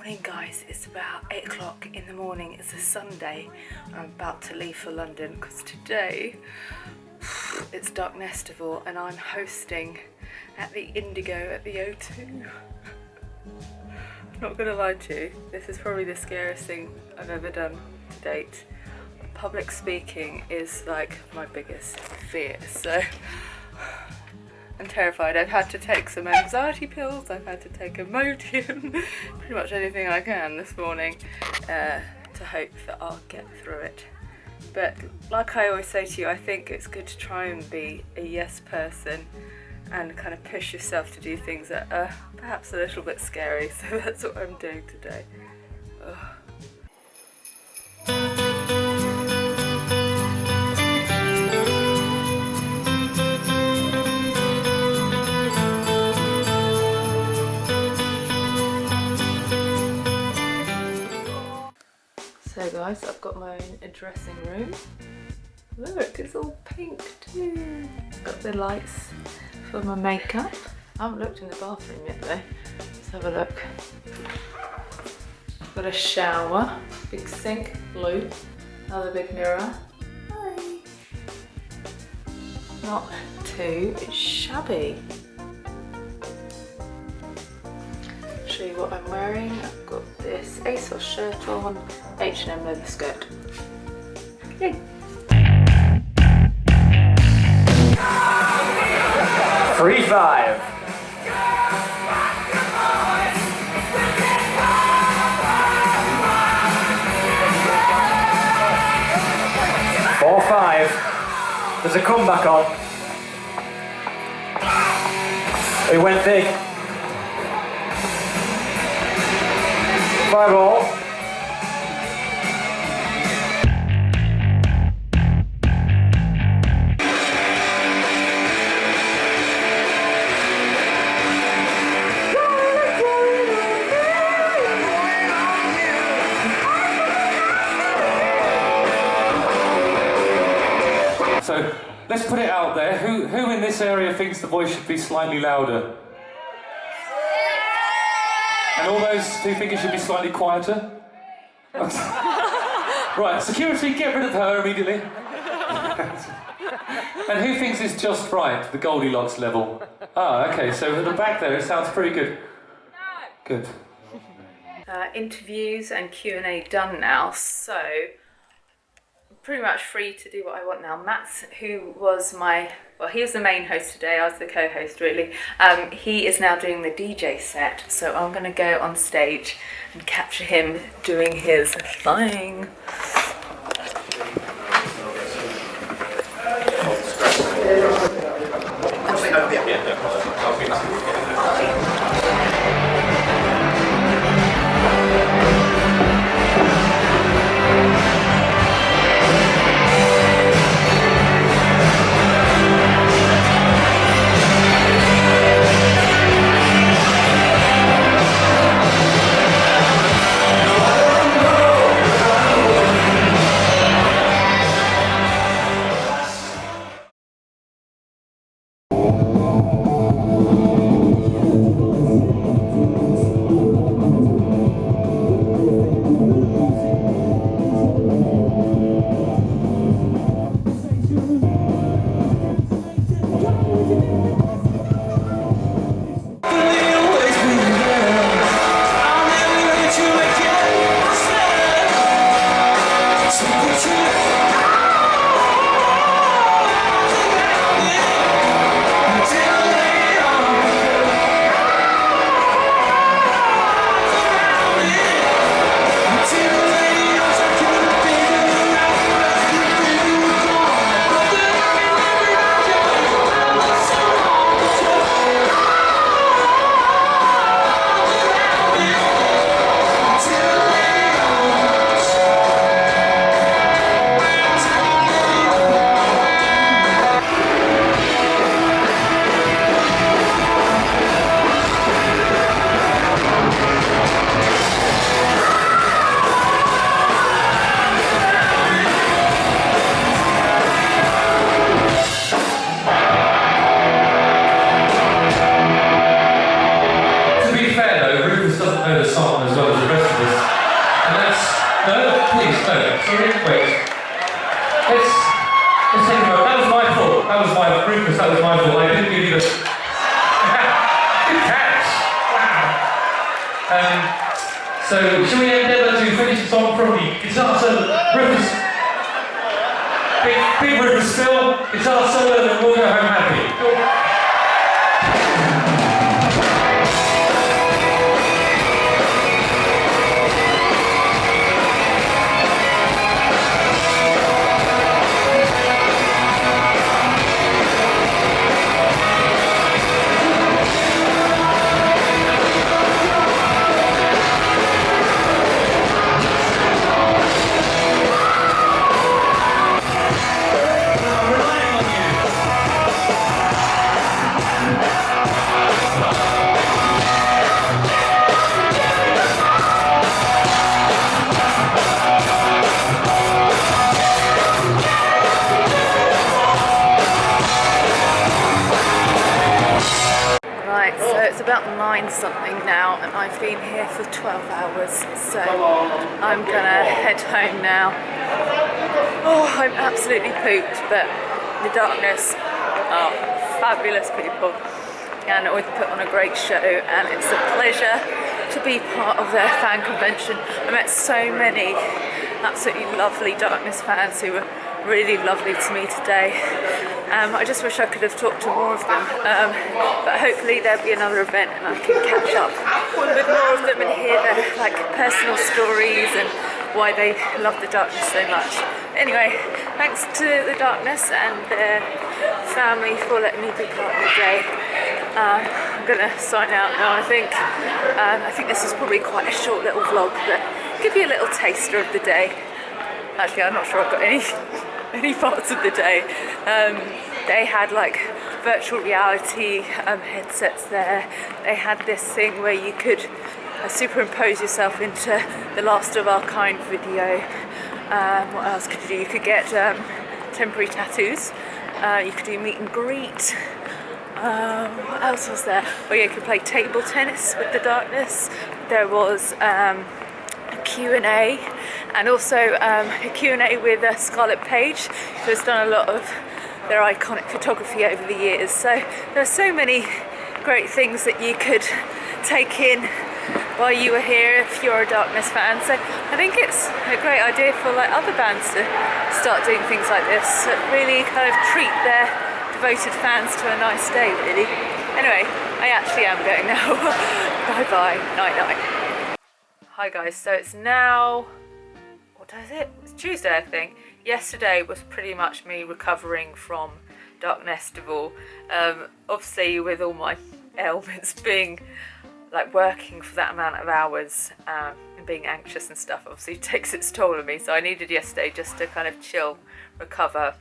Morning guys, it's about 8 o'clock in the morning. It's a Sunday. I'm about to leave for London because today it's Dark Nestival and I'm hosting at the Indigo at the O2. I'm not gonna lie to you, this is probably the scariest thing I've ever done to date. Public speaking is like my biggest fear, so I'm terrified. I've had to take some anxiety pills, I've had to take Imodium, pretty much anything I can this morning to hope that I'll get through it. But like I always say to you, I think it's good to try and be a yes person and kind of push yourself to do things that are perhaps a little bit scary, so that's what I'm doing today. Ugh. So guys, I've got my own dressing room. Look, it's all pink too. Got the lights for my makeup. I haven't looked in the bathroom yet though. Let's have a look. Got a shower, big sink, blue, another big mirror. Hi. Not too shabby. Show you what I'm wearing. I've got this ASOS shirt on, H&M leather skirt. Yay! 3-5. 4-5. There's a comeback on. He went big. 5-all. So let's put it out there. Who in this area thinks the voice should be slightly louder? And all those who think it should be slightly quieter? Right, security, get rid of her immediately. And who thinks it's just right, the Goldilocks level? Ah, okay, so at the back there it sounds pretty good. Good. Interviews and Q&A done now, so I'm pretty much free to do what I want now. Matt's, who was he was the main host today, I was the co-host really. He is now doing the DJ set, so I'm going to go on stage and capture him doing his thing. wait. Let's take a vote. That was my fault. That was my Rufus. That was my fault. I didn't give you the. Good catch. Wow. So, shall we endeavour to finish the song from the guitar solo? Rufus. Big Rufus Phil, guitar solo, and we'll go home happy. Cool. Right, so it's about 9 something now and I've been here for 12 hours, so I'm gonna head home now. Oh, I'm absolutely pooped, but the Darkness are fabulous people and always put on a great show, and it's a pleasure to be part of their fan convention. I met so many absolutely lovely Darkness fans who were really lovely to me today. I just wish I could have talked to more of them, but hopefully there'll be another event and I can catch up with more of them and hear their personal stories and why they love the Darkness so much. Anyway, thanks to the Darkness and their family for letting me be part of the day. I'm gonna sign out now, I think. I think this is probably quite a short little vlog, but give you a little taster of the day. Actually, I'm not sure I've got any parts of the day. They had virtual reality headsets there. They had this thing where you could superimpose yourself into the Last of Our Kind video. What else could you do? You could get temporary tattoos. You could do meet and greet. What else was there? Oh yeah, you could play table tennis with the Darkness. There was a Q&A, and also a Q&A with Scarlett Page, who's done a lot of their iconic photography over the years. So there are so many great things that you could take in while you were here if you're a Darkness fan. So I think it's a great idea for other bands to start doing things like this, that really kind of treat their devoted fans to a nice day, really. Anyway, I actually am going now. Bye bye, night night. Hi guys, so it's now, what day is it? It's Tuesday, I think. Yesterday was pretty much me recovering from Darknestival. Obviously with all my ailments, being working for that amount of hours and being anxious and stuff obviously takes its toll on me. So I needed yesterday just to kind of chill, recover,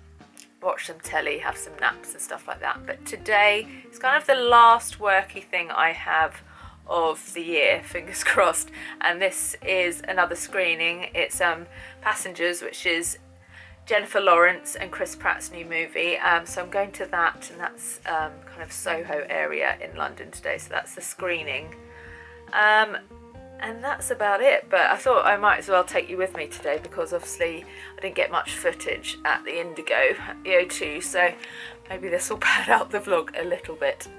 watch some telly, have some naps and stuff like that. But today it's kind of the last worky thing I have of the year, fingers crossed, and this is another screening. It's Passengers, which is Jennifer Lawrence and Chris Pratt's new movie. So I'm going to that, and that's kind of Soho area in London today, so that's the screening. And that's about it, but I thought I might as well take you with me today because obviously I didn't get much footage at the Indigo at the O2, so maybe this will pad out the vlog a little bit.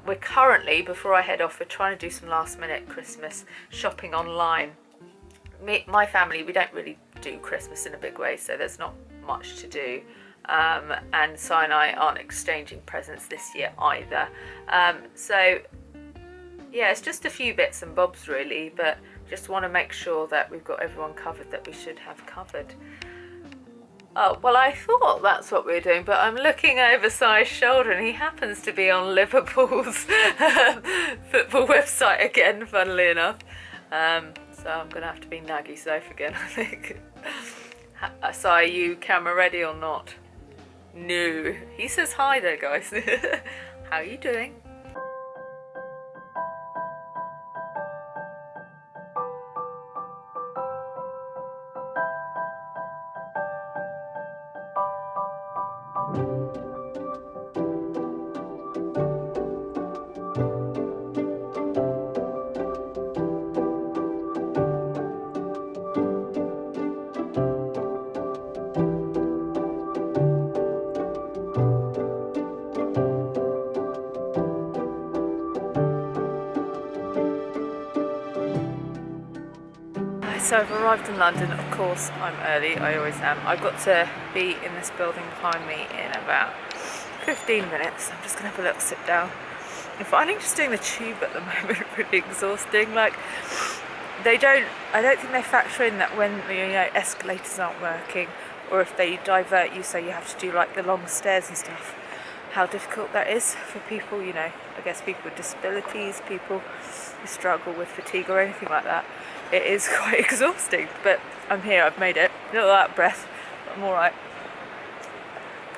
We're currently, before I head off, we're trying to do some last minute Christmas shopping online. My family, we don't really do Christmas in a big way, so there's not much to do. And Si and I aren't exchanging presents this year either. So yeah, it's just a few bits and bobs really, but just want to make sure that we've got everyone covered that we should have covered. Oh, well, I thought that's what we were doing, but I'm looking over Si's shoulder and he happens to be on Liverpool's football website again, funnily enough. So I'm going to have to be naggy Soph again, I think. Si, are you camera ready or not? No. He says hi there, guys. How are you doing? So I've arrived in London. Of course I'm early, I always am. I've got to be in this building behind me in about 15 minutes. I'm just gonna have a little sit down. I'm finding just doing the tube at the moment really exhausting. Like, I don't think they factor in that when, you know, escalators aren't working, or if they divert you so you have to do like the long stairs and stuff, how difficult that is for people, you know, I guess people with disabilities, people who struggle with fatigue or anything like that. It is quite exhausting, but I'm here, I've made it. A little out of breath, but I'm alright.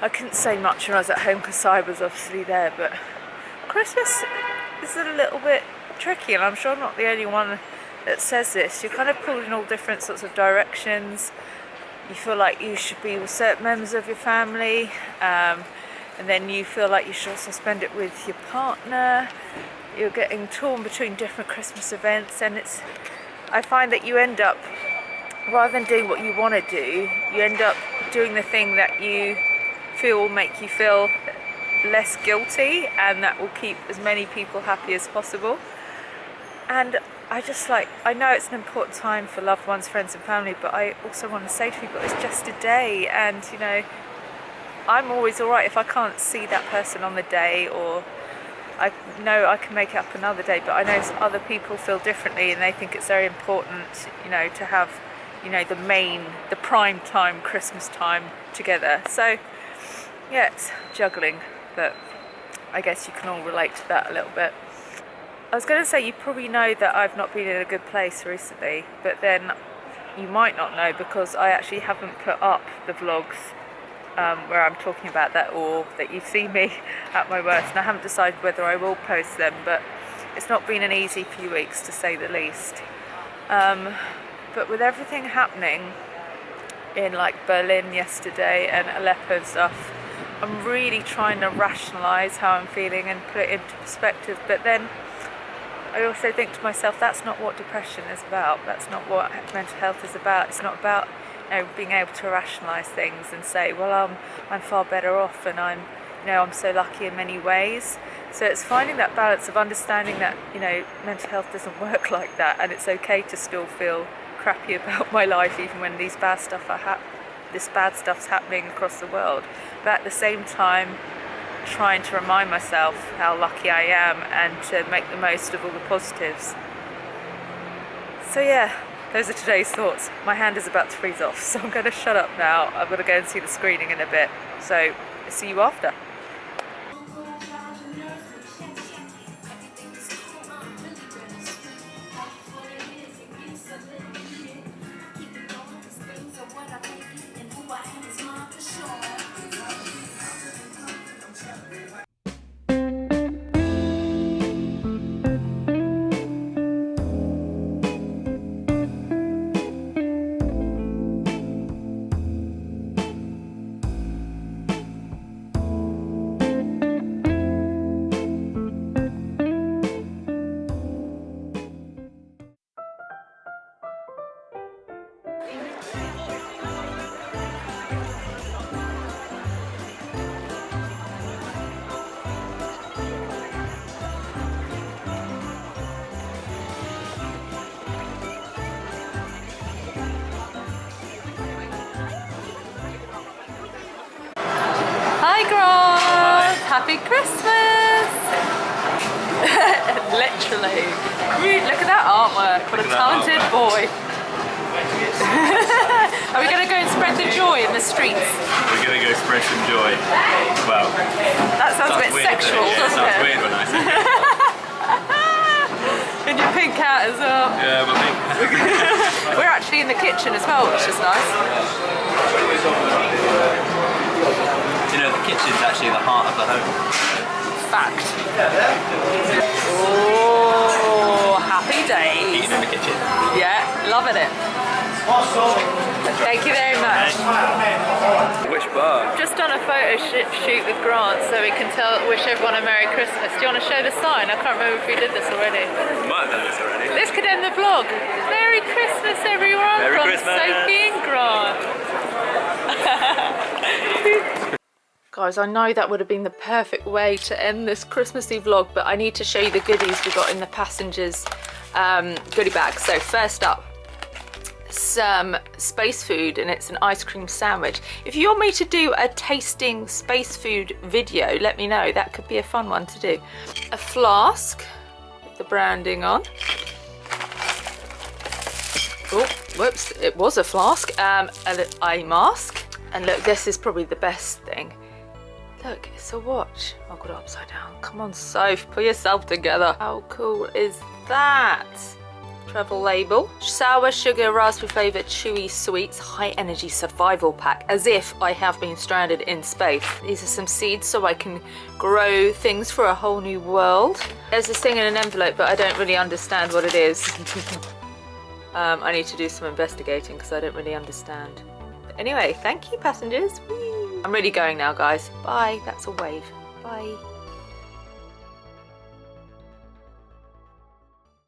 I couldn't say much when I was at home because I was obviously there, but Christmas is a little bit tricky, and I'm sure I'm not the only one that says this. You're kind of pulled in all different sorts of directions. You feel like you should be with certain members of your family, and then you feel like you should also spend it with your partner. You're getting torn between different Christmas events, and I find that you end up, rather than doing what you want to do, you end up doing the thing that you feel will make you feel less guilty, and that will keep as many people happy as possible. And I know it's an important time for loved ones, friends and family, but I also want to say to people, it's just a day, and you know, I'm always alright if I can't see that person on the day, or I know I can make it up another day, but I know other people feel differently, and they think it's very important, you know, to have, you know, the prime time, Christmas time together. So yeah, it's juggling, but I guess you can all relate to that a little bit. I was going to say, you probably know that I've not been in a good place recently, but then you might not know because I actually haven't put up the vlogs where I'm talking about that, or that you see me at my worst, and I haven't decided whether I will post them, but it's not been an easy few weeks to say the least. But with everything happening in like Berlin yesterday and Aleppo and stuff, I'm really trying to rationalise how I'm feeling and put it into perspective, but then I also think to myself, that's not what depression is about, that's not what mental health is about. It's not about, you know, being able to rationalise things and say, well, I'm far better off, and I'm so lucky in many ways. So it's finding that balance of understanding that, you know, mental health doesn't work like that, and it's okay to still feel crappy about my life even when this bad stuff's happening across the world, but at the same time trying to remind myself how lucky I am and to make the most of all the positives. So yeah, those are today's thoughts. My hand is about to freeze off, so I'm going to shut up now. I'm going to go and see the screening in a bit, so I'll see you after. Hi Grant! Happy Christmas! Literally. Look at that artwork. What a talented boy. Are we going to go and spread the joy in the streets? We're going to go spread some joy. Well, that sounds a bit weird, sexual, doesn't it? It sounds weird when I say it. And your pink hat as well. Yeah, my pink hat. We're actually in the kitchen as well, which is nice. You know, the kitchen's actually the heart of the home. Fact. Oh, happy days. Eating in the kitchen. Yeah, loving it. Thank you very much. Which bar? Just done a photo shoot with Grant so we can wish everyone a Merry Christmas. Do you want to show the sign? I can't remember if we did this already. We might have done this already. This could end the vlog. Merry Christmas, everyone. Merry from Christmas. Sophie and Grant. Guys, I know that would have been the perfect way to end this Christmassy vlog, but I need to show you the goodies we got in the passengers goodie bag. So first up, some space food, and it's an ice cream sandwich. If you want me to do a tasting space food video, let me know. That could be a fun one to do. A flask with the branding on. Oh, whoops, it was a flask. An eye mask. And look, this is probably the best thing. Look, it's a watch. I've got it upside down. Come on, Soph, pull yourself together. How cool is that? Travel label. Sour sugar, raspberry flavoured, chewy sweets, high energy survival pack. As if I have been stranded in space. These are some seeds so I can grow things for a whole new world. There's this thing in an envelope, but I don't really understand what it is. I need to do some investigating because I don't really understand. But anyway, thank you, passengers. Whee! I'm really going now, guys. Bye. That's a wave. Bye.